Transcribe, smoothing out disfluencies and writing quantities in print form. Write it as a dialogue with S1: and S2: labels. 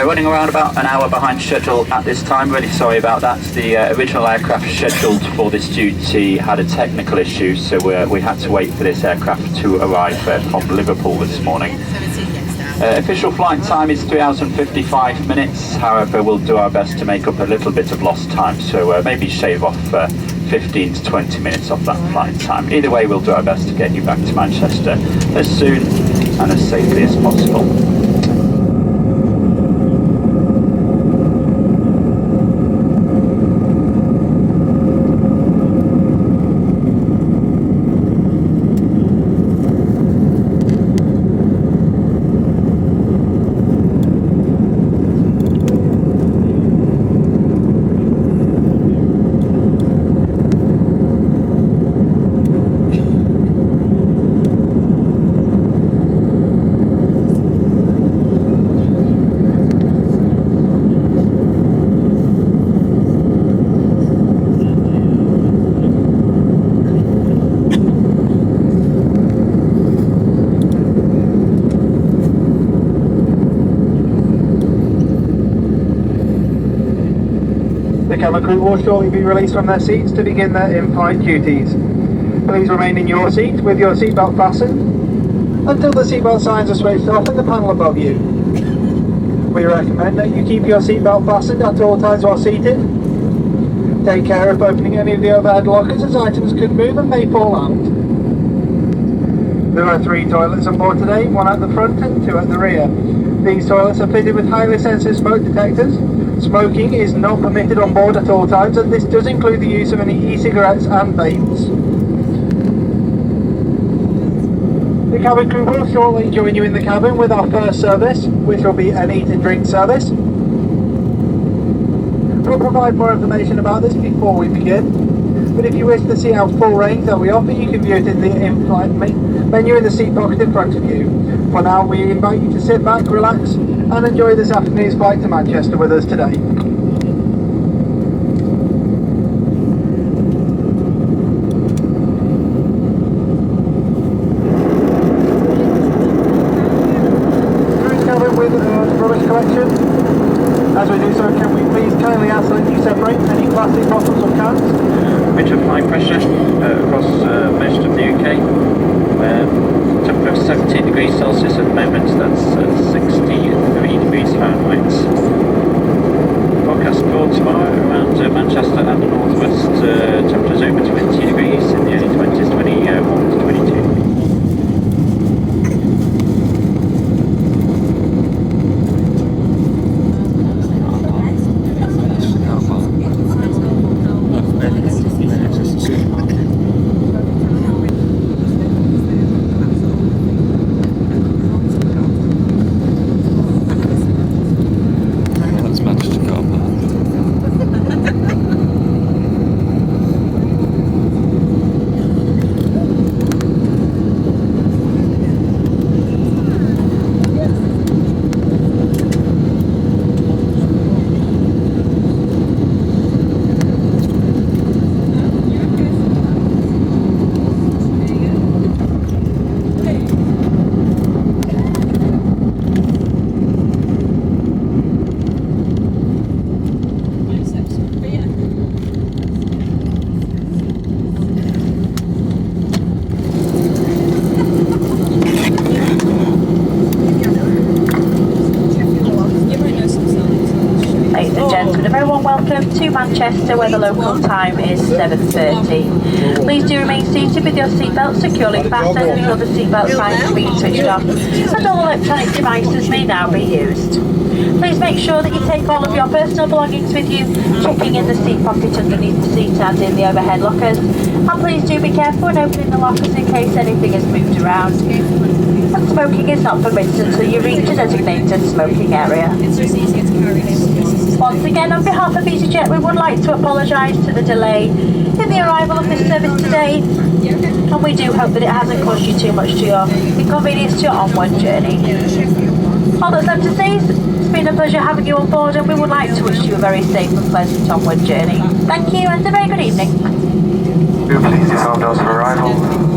S1: Running around about an hour behind schedule at this time. Really sorry about that. The original aircraft scheduled for this duty had a technical issue, so we had to wait for this aircraft to arrive from Liverpool this morning. Official flight time is 3 hours and 55 minutes. However, we'll do our best to make up a little bit of lost time, so maybe shave off 15 to 20 minutes off that flight time. Either way, we'll do our best to get you back to Manchester as soon and as safely as possible.
S2: The cabin crew will shortly be released from their seats to begin their in-flight duties. Please remain in your seat with your seatbelt fastened until the seatbelt signs are switched off in the panel above you. We recommend that you keep your seatbelt fastened at all times while seated. Take care of opening any of the overhead lockers as items could move and may fall out. There are 3 toilets on board today, 1 at the front and 2 at the rear. These toilets are fitted with highly sensitive smoke detectors. Smoking is not permitted on board at all times, and this does include the use of any e-cigarettes and vapes. The cabin crew will shortly join you in the cabin with our first service, which will be an eat and drink service. We'll provide more information about this before we begin, but if you wish to see our full range that we offer, you can view it in the in-flight menu in the seat pocket in front of you. For now, we invite you to sit back, relax, and enjoy this afternoon's flight to Manchester with us today. Cabin with rubbish collection. As we do so, can we please kindly ask that you separate any plastic bottles or cans?
S1: Which of high pressure across most of the UK. Temperature of 17 degrees Celsius at the moment, that's 63 degrees Fahrenheit. Forecast for tomorrow around Manchester and the northwest, temperatures over 20 degrees in the early 20s, 21 to 22.
S3: Welcome to Manchester, where the local time is 7:30. Please do remain seated with your seatbelt securely fastened until the seatbelt signs have been switched off, and all electronic devices may now be used. Please make sure that you take all of your personal belongings with you, checking in the seat pocket underneath the seat and in the overhead lockers. And please do be careful when opening the lockers in case anything has moved around. And smoking is not permitted until you reach a designated smoking area. Once again, on behalf of Easyjet, we would like to apologise for the delay in the arrival of this service today, and we do hope that it hasn't caused you too much to your inconvenience to your onward journey. All that's left to say is it's been a pleasure having you on board, and we would like to wish you a very safe and pleasant onward journey. Thank you, and a very good evening.
S2: Please disarm doors for arrival.